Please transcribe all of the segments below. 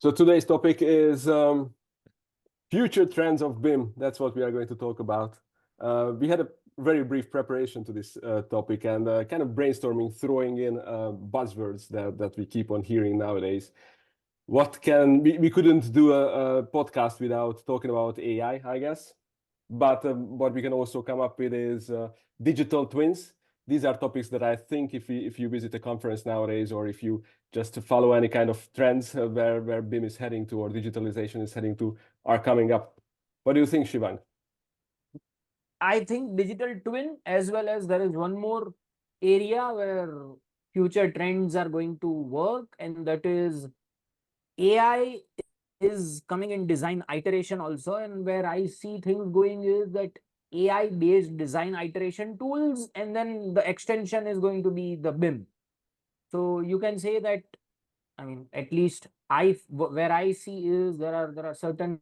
So today's topic is future trends of BIM. That's what we are going to talk about. We had a very brief preparation to this topic and kind of brainstorming, throwing in buzzwords that we keep on hearing nowadays. We couldn't do a podcast without talking about AI, I guess. But what we can also come up with is digital twins. These are topics that I think if you visit a conference nowadays, or if you just follow any kind of trends where BIM is heading to or digitalization is heading to, are coming up. What do you think, Shivang? I think digital twin, as well as there is one more area where future trends are going to work, and that is AI is coming in design iteration also. And where I see things going is that AI based design iteration tools, and then the extension is going to be the BIM. So you can say that, I mean, at least where I see is there are certain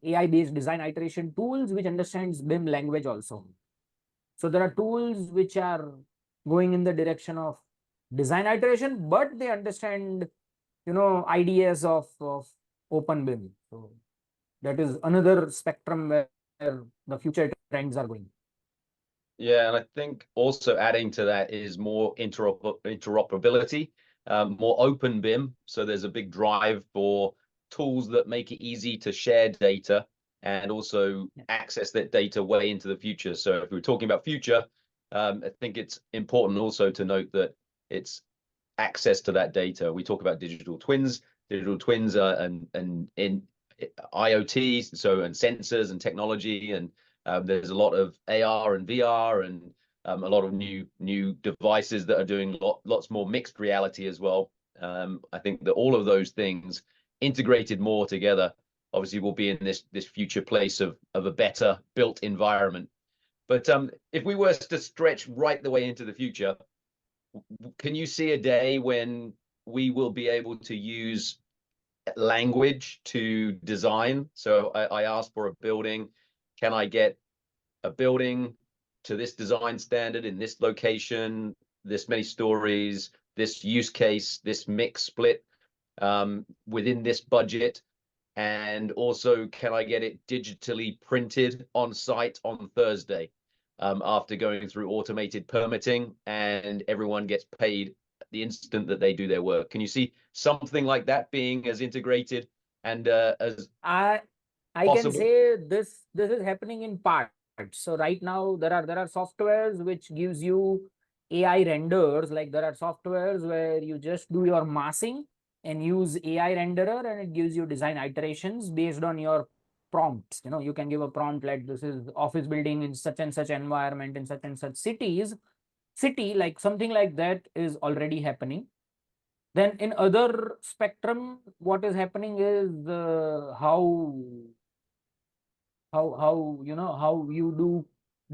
AI based design iteration tools which understands BIM language also. So there are tools which are going in the direction of design iteration, but they understand, ideas of open BIM. So that is another spectrum where the future trends are going. Yeah, and I think also adding to that is more interoperability, more open BIM. So there's a big drive for tools that make it easy to share data and also access that data way into the future. So if we're talking about future, I think it's important also to note that it's access to that data. We talk about digital twins and in IoT, so and sensors and technology, and there's a lot of AR and VR and a lot of new devices that are doing lots more mixed reality as well. I think that all of those things integrated more together obviously will be in this future place of a better built environment. But if we were to stretch right the way into the future, can you see a day when we will be able to use language to design? So I asked for a building. Can I get a building to this design standard in this location, this many stories, this use case, this mix split within this budget? And also, can I get it digitally printed on site on Thursday after going through automated permitting, and everyone gets paid the instant that they do their work? Can you see something like that being as integrated and as I possible? can say this is happening in parts. So right now there are softwares which gives you AI renders. Like there are softwares where you just do your massing and use AI renderer, and it gives you design iterations based on your prompts. You can give a prompt like, this is office building in such and such environment in such and such city, like something like that is already happening. Then in other spectrum, what is happening is how you do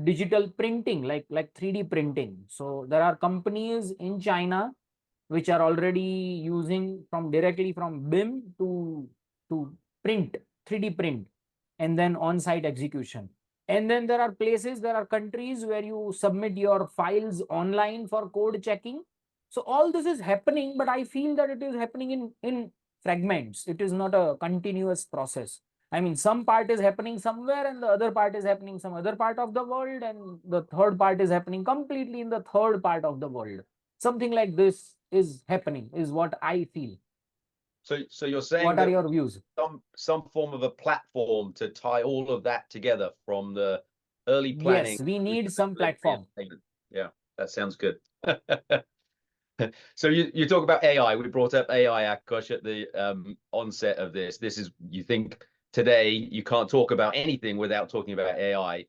digital printing, like 3D printing. So there are companies in China which are already using directly from BIM to print, 3D print, and then on-site execution. And then there are countries where you submit your files online for code checking. So all this is happening, but I feel that it is happening in fragments. It is not a continuous process. I mean, some part is happening somewhere and the other part is happening some other part of the world, and the third part is happening completely in the third part of the world. Something like this is happening, is what I feel. So you're saying what are your views? Some form of a platform to tie all of that together, from the early planning. Yes, we need some platform. Yeah, that sounds good. So you talk about AI. We brought up AI, Akash, at the onset of this. This is, you think today you can't talk about anything without talking about AI.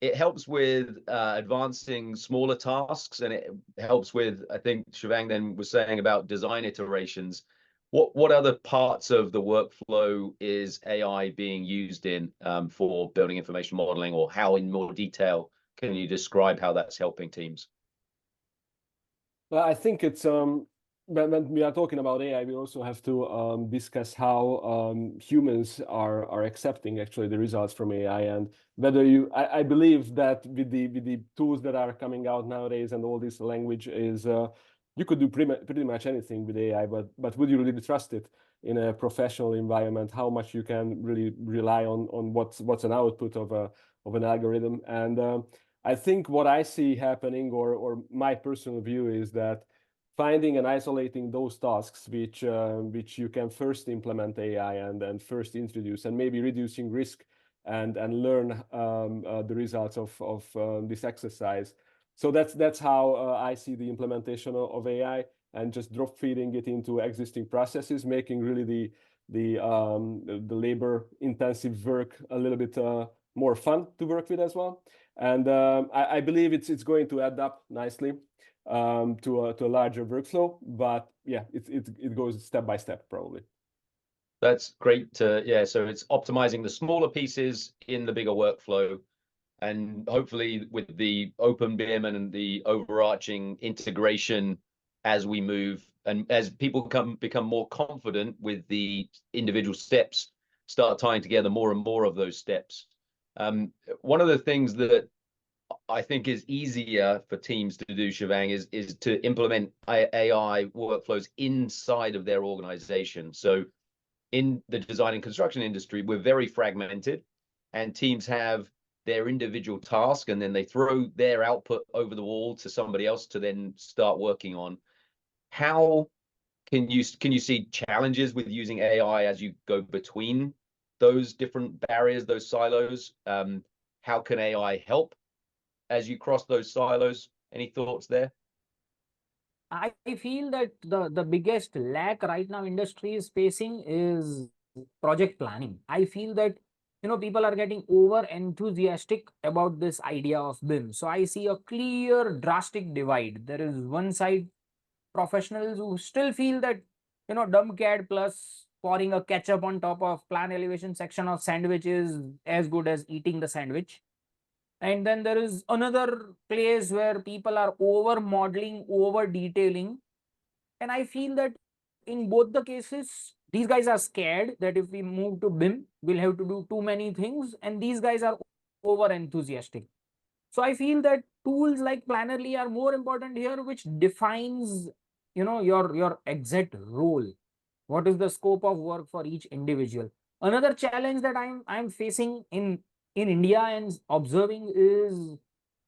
It helps with advancing smaller tasks, and it helps with, I think Shivang then was saying about design iterations. What other parts of the workflow is AI being used in for building information modeling, or how in more detail can you describe how that's helping teams? Well, I think it's when we are talking about AI, we also have to discuss how humans are accepting actually the results from AI, and whether I believe that with the tools that are coming out nowadays and all this language is you could do pretty much anything with AI, but would you really trust it in a professional environment? How much you can really rely on what's an output of an algorithm? And I think what I see happening, or my personal view, is that finding and isolating those tasks which you can first implement AI and first introduce, and maybe reducing risk and learn the results of this exercise. So that's how I see the implementation of AI, and just drop feeding it into existing processes, making really the labor intensive work a little bit more fun to work with as well. And I believe it's going to add up nicely to a larger workflow. But yeah, it goes step by step probably. That's great to, yeah, so it's optimizing the smaller pieces in the bigger workflow, and hopefully with the open BIM and the overarching integration as we move and as people become more confident with the individual steps, start tying together more and more of those steps. One of the things that I think is easier for teams to do, Shivang, is to implement AI workflows inside of their organization. So in the design and construction industry, we're very fragmented, and teams have their individual task, and then they throw their output over the wall to somebody else to then start working on. How can you see challenges with using AI as you go between those different barriers, those silos? How can AI help as you cross those silos? Any thoughts there? I feel that the biggest lack right now industry is facing is project planning. I feel that people are getting over enthusiastic about this idea of BIM. So I see a clear drastic divide. There is one side professionals who still feel that dumb CAD plus pouring a ketchup on top of plan elevation section of sandwich is as good as eating the sandwich. And then there is another place where people are over modeling, over detailing. And I feel that in both the cases, these guys are scared that if we move to BIM, we'll have to do too many things. And these guys are over enthusiastic. So I feel that tools like Plannerly are more important here, which defines your exact role. What is the scope of work for each individual? Another challenge that I'm facing in India and observing is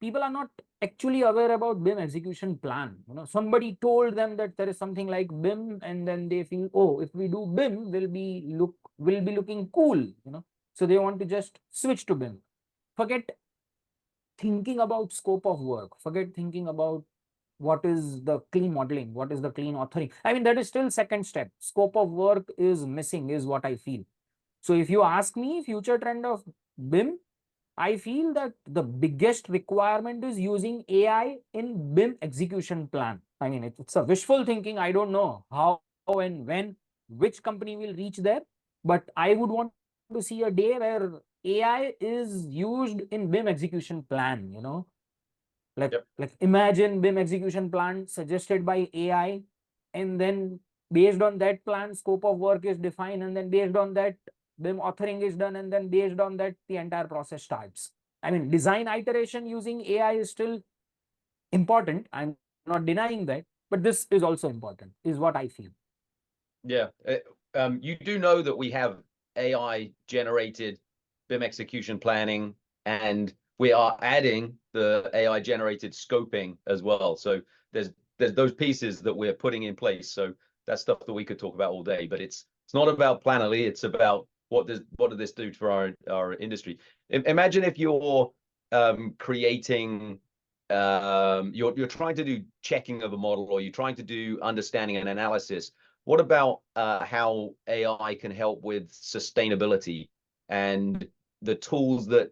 people are not actually aware about BIM execution plan. Somebody told them that there is something like BIM, and then they feel, oh, if we do BIM, we'll be looking cool. So they want to just switch to BIM. Forget thinking about scope of work. Forget thinking about what is the clean modeling, what is the clean authoring. I mean, that is still second step. Scope of work is missing, is what I feel. So if you ask me, future trend of BIM, I feel that the biggest requirement is using AI in BIM execution plan. I mean, it's a wishful thinking. I don't know how and when, which company will reach there, but I would want to see a day where AI is used in BIM execution plan. Like imagine BIM execution plan suggested by AI, and then based on that plan, scope of work is defined, and then based on that, BIM authoring is done, and then based on that, the entire process starts. I mean, design iteration using AI is still important. I'm not denying that, but this is also important, is what I feel. Yeah. You do know that we have AI generated BIM execution planning, and we are adding the AI generated scoping as well. So there's those pieces that we're putting in place. So that's stuff that we could talk about all day, but it's not about Plannerly. It's about what does this do for our industry. Imagine if you're creating you're trying to do checking of a model, or you're trying to do understanding and analysis. What about how AI can help with sustainability and the tools that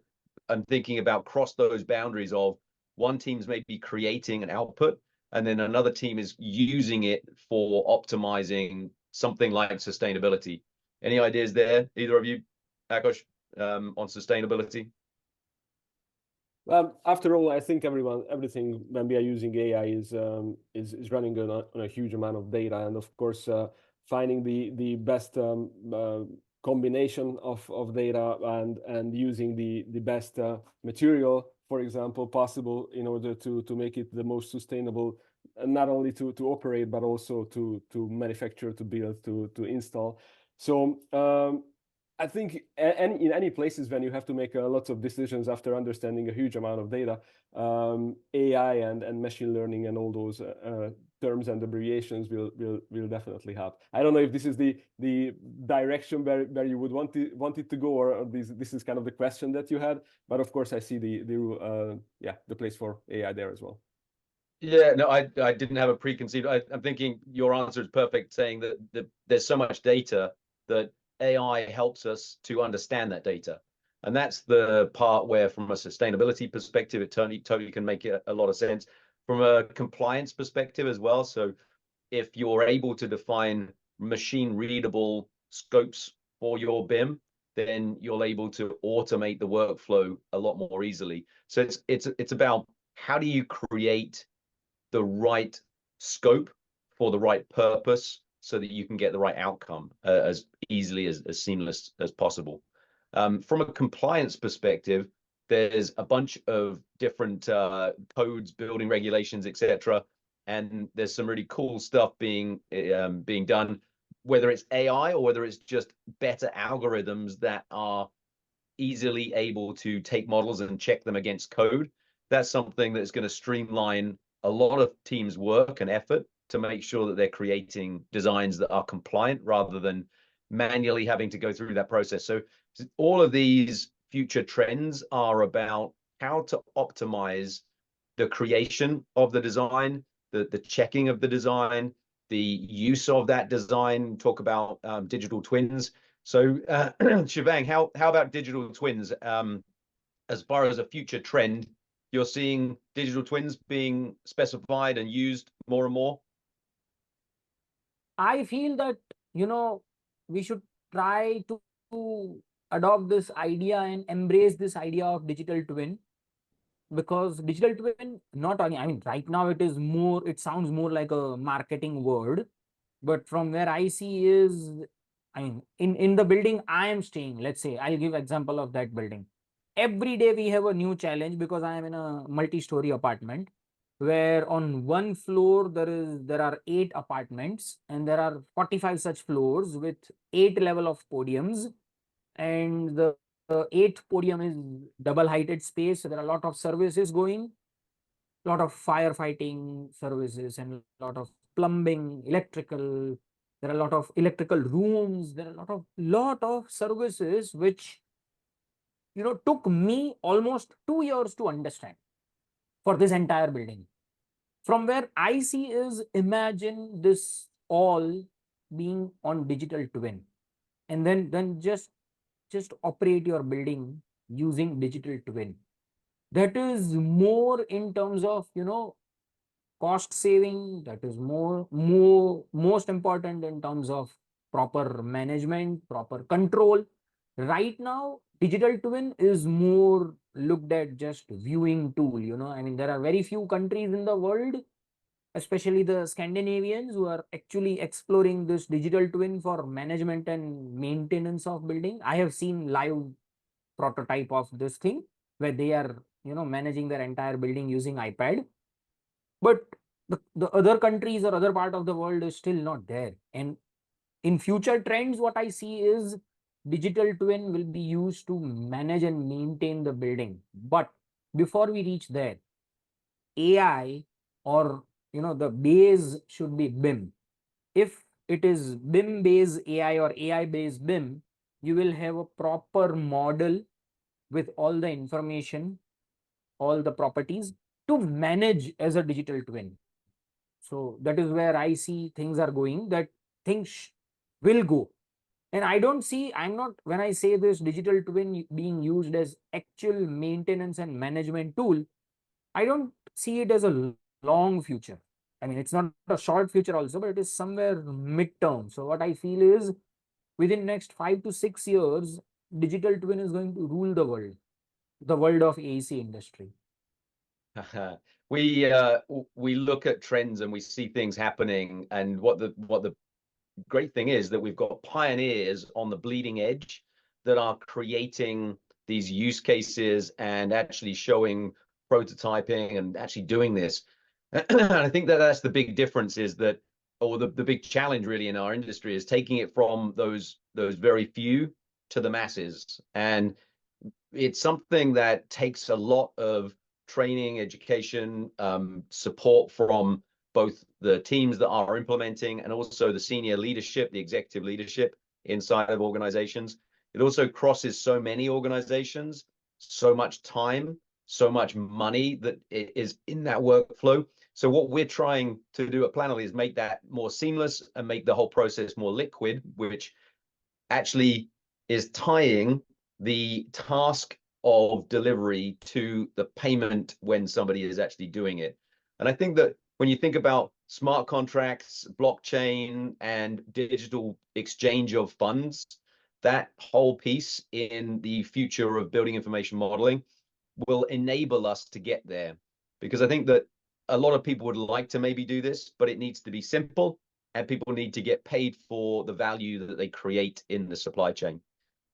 I'm thinking about cross those boundaries of one team's maybe creating an output, and then another team is using it for optimizing something like sustainability. Any ideas there, either of you, Akash, on sustainability? After all, I think everything when we are using AI is running on a huge amount of data, and of course, finding the best combination of data and using the best material, for example, possible in order to make it the most sustainable not only to operate, but also to manufacture, to build, to install. So I think in any places when you have to make lots of decisions after understanding a huge amount of data, AI and machine learning and all those terms and abbreviations will definitely help. I don't know if this is the direction where you would want it to go, or this is kind of the question that you had. But of course, I see the place for AI there as well. Yeah, no, I didn't have a preconceived. I'm thinking your answer is perfect, saying that there's so much data that AI helps us to understand that data. And that's the part where, from a sustainability perspective, it totally can make a lot of sense. From a compliance perspective as well. So if you're able to define machine readable scopes for your BIM, then you're able to automate the workflow a lot more easily. So it's about how do you create the right scope for the right purpose so that you can get the right outcome as easily as seamless as possible. From a compliance perspective, there's a bunch of different codes, building regulations, etc. And there's some really cool stuff being done, whether it's AI or whether it's just better algorithms that are easily able to take models and check them against code. That's something that's going to streamline a lot of teams' work and effort to make sure that they're creating designs that are compliant rather than manually having to go through that process. So all of these future trends are about how to optimize the creation of the design, the checking of the design, the use of that design, talk about digital twins. So Shivang, how about digital twins? As far as a future trend, you're seeing digital twins being specified and used more and more? I feel that, we should try to adopt this idea and embrace this idea of digital twin, because digital twin, not only, I mean, right now it sounds more like a marketing word, but from where I see is, I mean, in the building I am staying, let's say, I'll give example of that building. Every day we have a new challenge, because I am in a multi-story apartment where on one floor there are 8 apartments, and there are 45 such floors with 8 level of podiums, and the 8th podium is double heighted space. So there are a lot of services going, lot of firefighting services, and a lot of plumbing, electrical. There are a lot of electrical rooms. There are a lot of services which, took me almost 2 years to understand for this entire building. From where I see is, imagine this all being on digital twin, and then just operate your building using digital twin. That is more in terms of, cost saving. That is most important in terms of proper management, proper control. Right now digital twin is more looked at just viewing tool. I mean, there are very few countries in the world, especially the Scandinavians, who are actually exploring this digital twin for management and maintenance of building. I have seen live prototype of this thing where they are, managing their entire building using iPad. But the other countries or other part of the world is still not there. And in future trends, what I see is digital twin will be used to manage and maintain the building. But before we reach there, AI, or the base should be BIM. If it is BIM based AI or AI based BIM, you will have a proper model with all the information, all the properties to manage as a digital twin. So that is where I see things are going, that things will go. And I don't see, I'm not, when I say this digital twin being used as actual maintenance and management tool, I don't see it as a long future. I mean, it's not a short future also, but it is somewhere midterm. So what I feel is, within next 5 to 6 years, digital twin is going to rule the world of AEC industry. We look at trends and we see things happening, and what the great thing is that we've got pioneers on the bleeding edge that are creating these use cases and actually showing prototyping and actually doing this. And I think that that's the big difference, is that, or the big challenge really in our industry, is taking it from those very few to the masses. And it's something that takes a lot of training, education, support from both the teams that are implementing and also the senior leadership, the executive leadership inside of organizations. It also crosses so many organizations, so much time, so much money that is in that workflow. So what we're trying to do at Planoly is make that more seamless and make the whole process more liquid, which actually is tying the task of delivery to the payment when somebody is actually doing it. And I think that when you think about smart contracts, blockchain, and digital exchange of funds, that whole piece in the future of building information modeling will enable us to get there. Because I think that a lot of people would like to maybe do this, but it needs to be simple, and people need to get paid for the value that they create in the supply chain.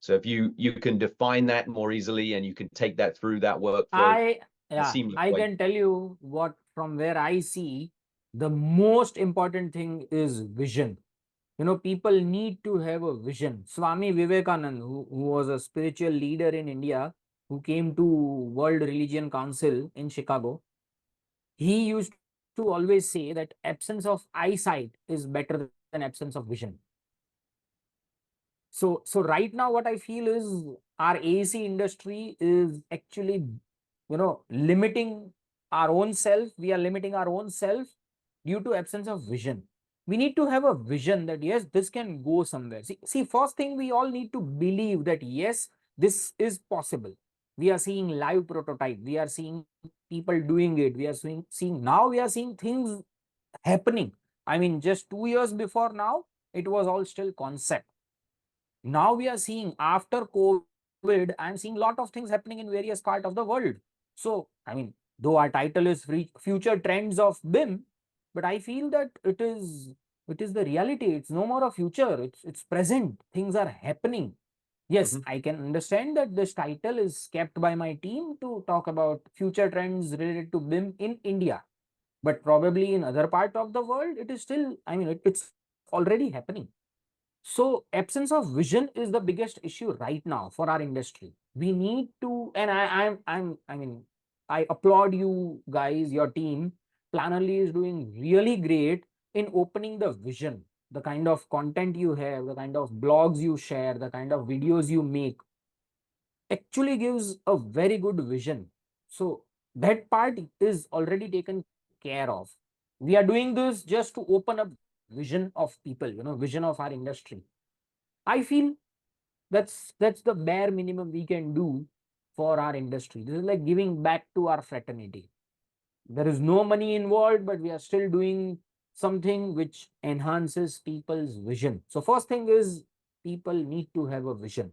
So if you can define that more easily, and you can take that through that workflow in a seamless I way. can tell you what, from where I see, the most important thing is vision. You know, people need to have a vision. Swami Vivekanand, who was a spiritual leader in India, who came to World Religion Council in Chicago, he used to always say that absence of eyesight is better than absence of vision. So right now what I feel is our AEC industry is actually, you know, limiting our own self. We are limiting our own self due to absence of vision. We need to have a vision that yes, this can go somewhere. See, first thing, we all need to believe that yes, this is possible. We are seeing live prototype, we are seeing people doing it, we are seeing now, we are seeing things happening. I mean, just 2 years before now, it was all still concept. Now we are seeing, after COVID, I'm seeing a lot of things happening in various parts of the world. So, I mean, though our title is Future Trends of BIM, but I feel that it is the reality. It's no more a future, it's present. Things are happening. Yes, I can understand that this title is kept by my team to talk about future trends related to BIM in India. But probably in other part of the world, it is still, I mean, it's already happening. So absence of vision is the biggest issue right now for our industry. We need to, and I mean, I applaud you guys, your team. Planoly is doing really great in opening the vision. The kind of content you have, the kind of blogs you share, the kind of videos you make actually gives a very good vision. So that part is already taken care of. We are doing this just to open up vision of people, you know, vision of our industry. I feel that's the bare minimum we can do for our industry. This is like giving back to our fraternity. There is no money involved, but we are still doing something which enhances people's vision. So first thing is, people need to have a vision.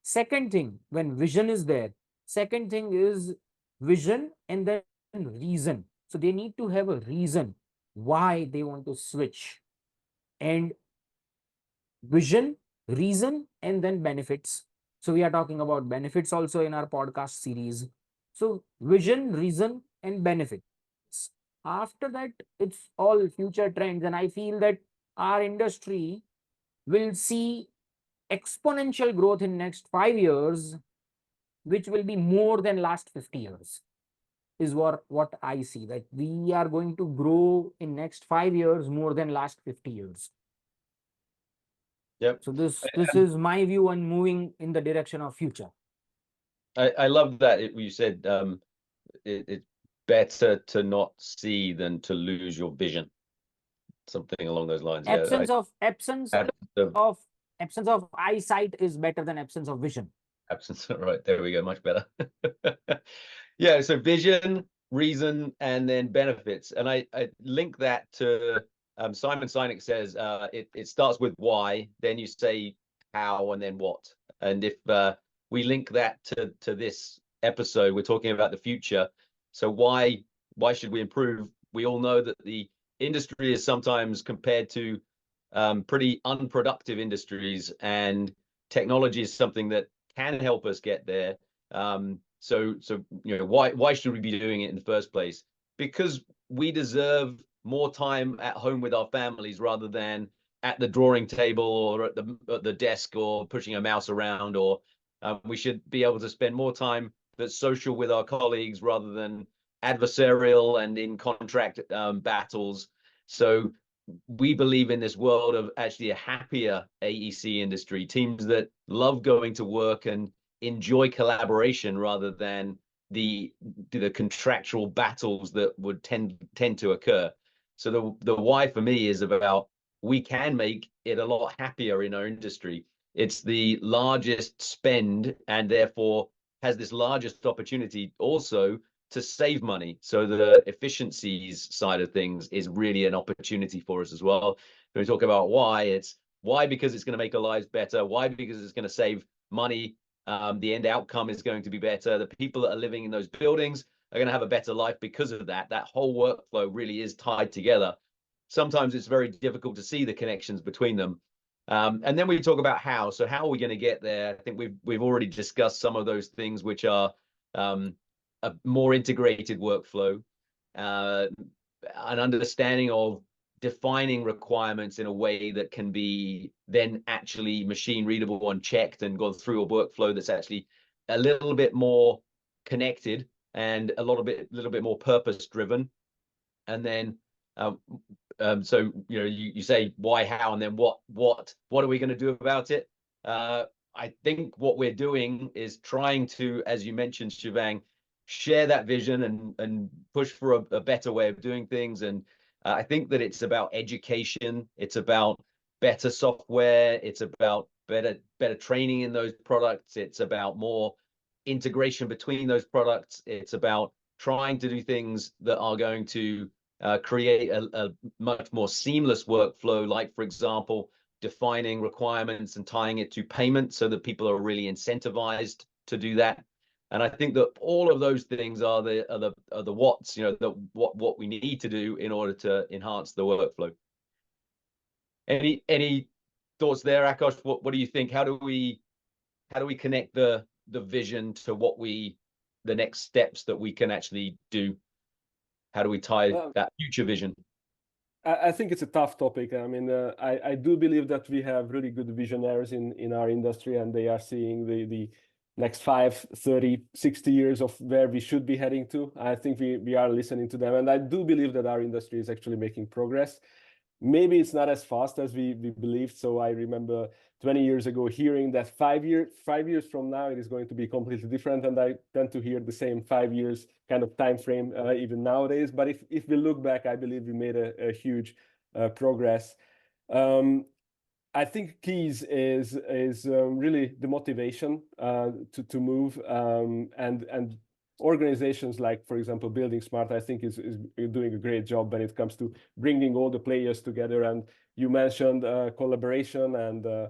Second thing, when vision is there, second thing is vision and then reason. So they need to have a reason why they want to switch. And vision, reason, and then benefits. So we are talking about benefits also in our podcast series. So vision, reason, and benefits. After that, it's all future trends. And I feel that our industry will see exponential growth in next 5 years, which will be more than last 50 years, is what I see, that we are going to grow in next 5 years more than last 50 years. Yep. So this is my view on moving in the direction of future. I love that you said it's better to not see than to lose your vision. Something along those lines. Absence Yeah. of absence of eyesight is better than absence of vision. Absence. Right, there we go. Much better. Yeah. So vision, reason, and then benefits. And I link that to Simon Sinek says it starts with why, then you say how, and then what. And if we link that to this episode, we're talking about the future. So why should we improve? We all know that the industry is sometimes compared to pretty unproductive industries, and technology is something that can help us get there. So you know, why should we be doing it in the first place? Because we deserve more time at home with our families rather than at the drawing table or at the desk or pushing a mouse around, or we should be able to spend more time that's social with our colleagues rather than adversarial and in contract battles. So we believe in this world of actually a happier AEC industry, teams that love going to work and enjoy collaboration rather than the contractual battles that would tend to occur. So the why for me is about, we can make it a lot happier in our industry. It's the largest spend and therefore has this largest opportunity also to save money. So the efficiencies side of things is really an opportunity for us as well. When we talk about why, it's why because it's going to make our lives better. Why because it's going to save money. The end outcome is going to be better. The people that are living in those buildings are going to have a better life because of that. That whole workflow really is tied together. Sometimes it's very difficult to see the connections between them. And then we talk about how. So how are we going to get there? I think we've already discussed some of those things, which are a more integrated workflow, an understanding of defining requirements in a way that can be then actually machine readable and checked and gone through a workflow that's actually a little bit more connected and a little bit more purpose driven. And then so you say why, how, and then what are we going to do about it? I think what we're doing is trying to, as you mentioned, Shivang, share that vision and push for a better way of doing things. And I think that it's about education, it's about better software, it's about better training in those products, it's about more integration between those products, it's about trying to do things that are going to create a much more seamless workflow, like, for example, defining requirements and tying it to payment so that people are really incentivized to do that. And I think that all of those things are the what's, what we need to do in order to enhance the workflow. Any thoughts there, Akash? What do you think? How do we connect the vision to the next steps that we can actually do? How do we tie that future vision? I think it's a tough topic. I mean, I do believe that we have really good visionaries in our industry, and they are seeing the next 5, 30, 60 years of where we should be heading to. I think we are listening to them, and I do believe that our industry is actually making progress. Maybe it's not as fast as we believed. So I remember 20 years ago hearing that 5 years from now it is going to be completely different, and I tend to hear the same 5 years kind of time frame even nowadays. But if we look back, I believe we made a huge progress. I think keys is really the motivation to move, and organizations like, for example, Building Smart, I think is doing a great job when it comes to bringing all the players together. And you mentioned collaboration and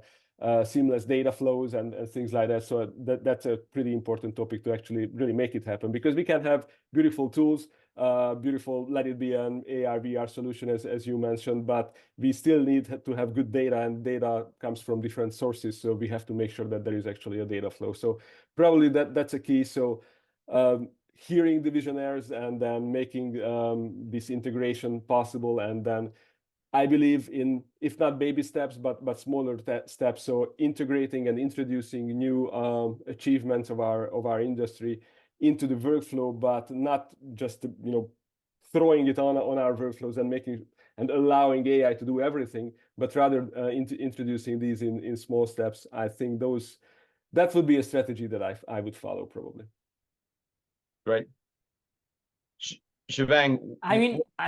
seamless data flows and things like that. So that's a pretty important topic to actually really make it happen, because we can have beautiful tools, let it be an AR, VR solution, as you mentioned, but we still need to have good data, and data comes from different sources. So we have to make sure that there is actually a data flow. So probably that's a key. So hearing the visionaries and then making this integration possible, and then I believe in, if not baby steps, but smaller steps. So integrating and introducing new achievements of our industry into the workflow, but not just throwing it on our workflows and allowing AI to do everything, but rather introducing these in small steps. I think that would be a strategy that I would follow probably. Great. Shivang, I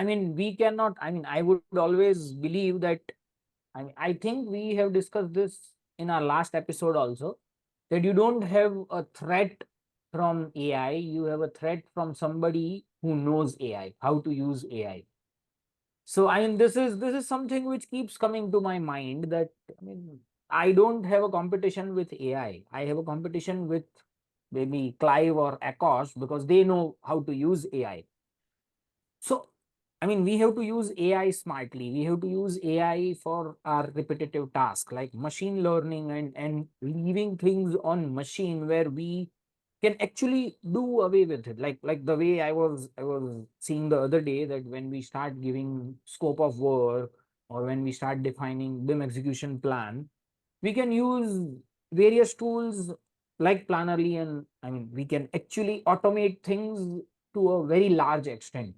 mean, we cannot. I mean, I would always believe that. I think we have discussed this in our last episode also, that you don't have a threat from AI. You have a threat from somebody who knows AI, how to use AI. So I mean, this is something which keeps coming to my mind, that I mean, I don't have a competition with AI. I have a competition with maybe Clive or Akash, because they know how to use AI. So, I mean, we have to use AI smartly. We have to use AI for our repetitive tasks like machine learning and leaving things on machine where we can actually do away with it. Like the way I was seeing the other day, that when we start giving scope of work, or when we start defining BIM execution plan, we can use various tools like Plannerly, and I mean we can actually automate things to a very large extent.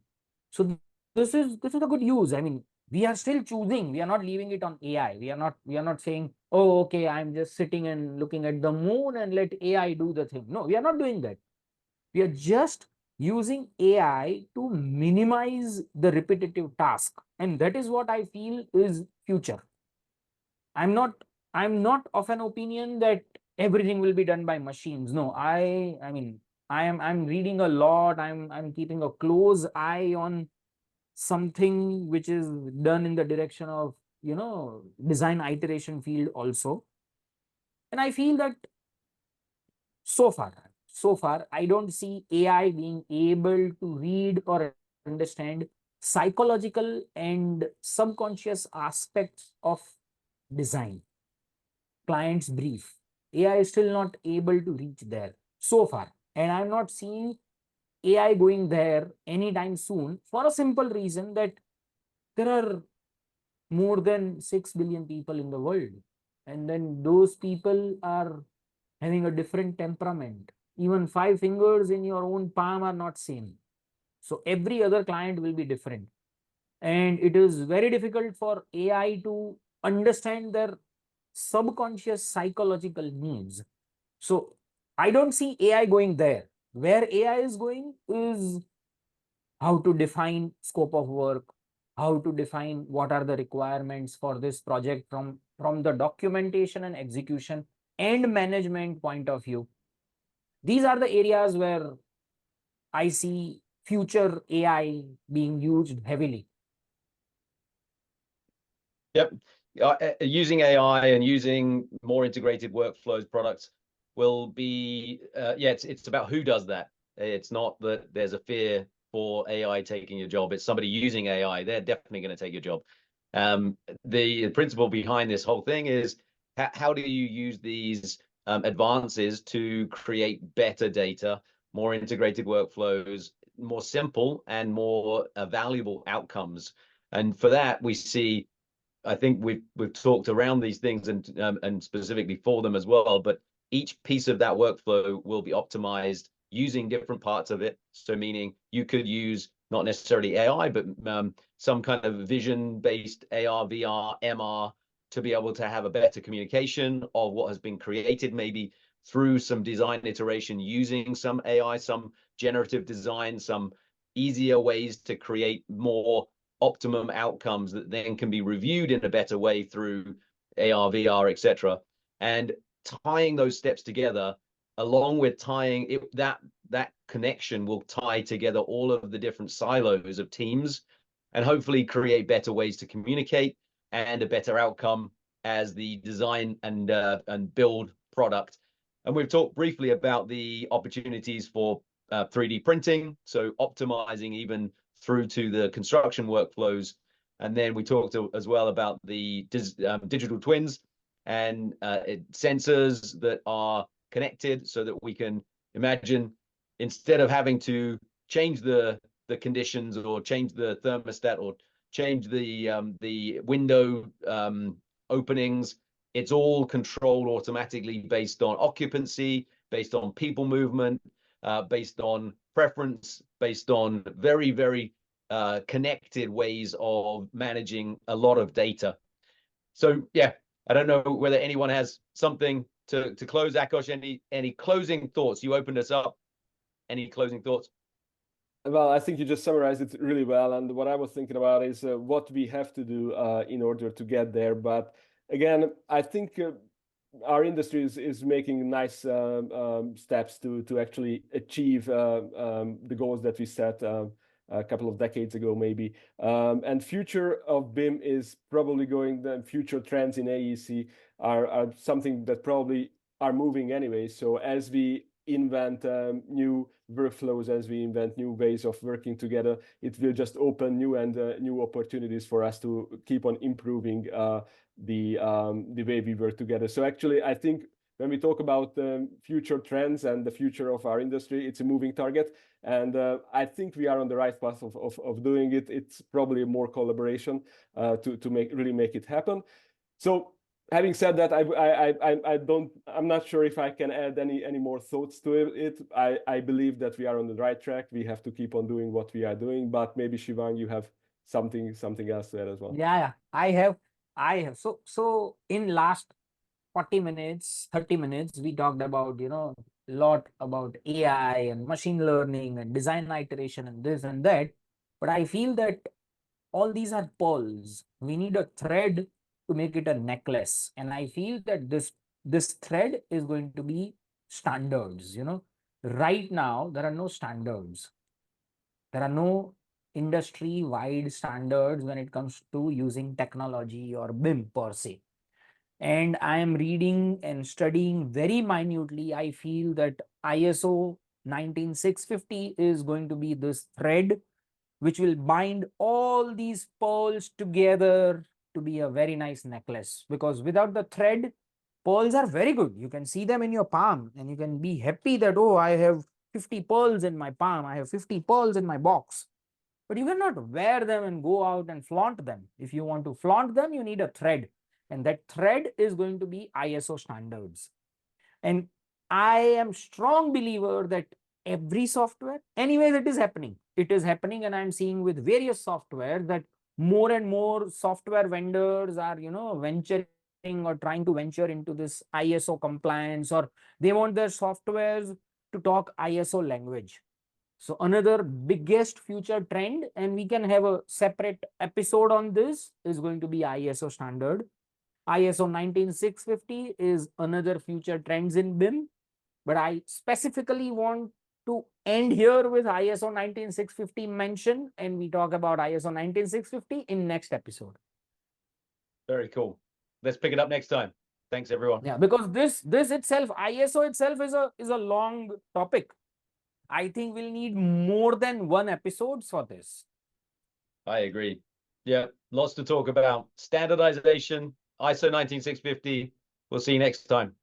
So this is a good use. I mean, we are still choosing, we are not leaving it on AI. We are not saying, oh okay, I'm just sitting and looking at the moon and let AI do the thing. No, we are not doing that. We are just using AI to minimize the repetitive task, and that is what I feel is future. I'm not of an opinion that everything will be done by machines. No, I mean, I'm reading a lot. I'm keeping a close eye on something which is done in the direction of, design iteration field also. And I feel that so far I don't see AI being able to read or understand psychological and subconscious aspects of design, client's brief. AI is still not able to reach there so far. And I'm not seeing AI going there anytime soon, for a simple reason that there are more than 6 billion people in the world. And then those people are having a different temperament. Even 5 fingers in your own palm are not same. So every other client will be different. And it is very difficult for AI to understand their subconscious psychological needs. So I don't see AI going there. Where AI is going is how to define scope of work, how to define what are the requirements for this project from the documentation and execution and management point of view. These are the areas where I see future AI being used heavily. Yep. Using AI and using more integrated workflows products will be, yeah, it's about who does that. It's not that there's a fear for AI taking your job. It's somebody using AI. They're definitely going to take your job. The principle behind this whole thing is how do you use these advances to create better data, more integrated workflows, more simple and more valuable outcomes. And for that, we see, I think we've talked around these things and specifically for them as well, but each piece of that workflow will be optimized using different parts of it. So meaning you could use not necessarily AI, but some kind of vision-based AR, VR, MR to be able to have a better communication of what has been created, maybe through some design iteration using some AI, some generative design, some easier ways to create more optimum outcomes that then can be reviewed in a better way through AR, VR, etc. And tying those steps together, along with tying it, that connection will tie together all of the different silos of teams and hopefully create better ways to communicate and a better outcome as the design and build product. And we've talked briefly about the opportunities for 3D printing, so optimizing even through to the construction workflows. And then we talked as well about the digital twins and sensors that are connected so that we can imagine, instead of having to change the conditions or change the thermostat or change the window openings, it's all controlled automatically based on occupancy, based on people movement, based on preference, based on very, very connected ways of managing a lot of data. So yeah, I don't know whether anyone has something to close. Akosh, any closing thoughts? You opened us up. Any closing thoughts? Well, I think you just summarized it really well. And what I was thinking about is what we have to do in order to get there. But again, I think our industry is making nice steps to actually achieve the goals that we set a couple of decades ago, maybe. And future of BIM is probably going, the future trends in AEC are something that probably are moving anyway. So as we invent new workflows, as we invent new ways of working together, it will just open new opportunities for us to keep on improving the way we work together. So actually, I think when we talk about future trends and the future of our industry, it's a moving target. And I think we are on the right path of doing it. It's probably more collaboration to really make it happen. So having said that, I'm not sure if I can add any more thoughts to it. I believe that we are on the right track. We have to keep on doing what we are doing, but maybe Shivang, you have something else to add as well. Yeah, I have. So in last 40 minutes, 30 minutes, we talked about, lot about AI and machine learning and design iteration and this and that. But I feel that all these are pearls. We need a thread to make it a necklace. And I feel that this thread is going to be standards. Right now, there are no standards. There are no industry-wide standards when it comes to using technology or BIM per se. And I am reading and studying very minutely. I feel that ISO 19650 is going to be this thread which will bind all these pearls together to be a very nice necklace. Because without the thread, pearls are very good. You can see them in your palm and you can be happy that, oh, I have 50 pearls in my palm. I have 50 pearls in my box. But you cannot wear them and go out and flaunt them. If you want to flaunt them, you need a thread. And that thread is going to be ISO standards. And I am strong believer that every software, anyways, it is happening. It is happening, and I'm seeing with various software that more and more software vendors are, venturing or trying to venture into this ISO compliance, or they want their softwares to talk ISO language. So another biggest future trend, and we can have a separate episode on this, is going to be ISO standard. ISO 19650 is another future trends in BIM, but I specifically want to end here with ISO 19650 mention, and we talk about ISO 19650 in next episode. Very cool. Let's pick it up next time. Thanks, everyone. Yeah, because this itself, ISO itself is a long topic. I think we'll need more than one episodes for this. I agree. Yeah, lots to talk about. Standardization, ISO 19650. We'll see you next time.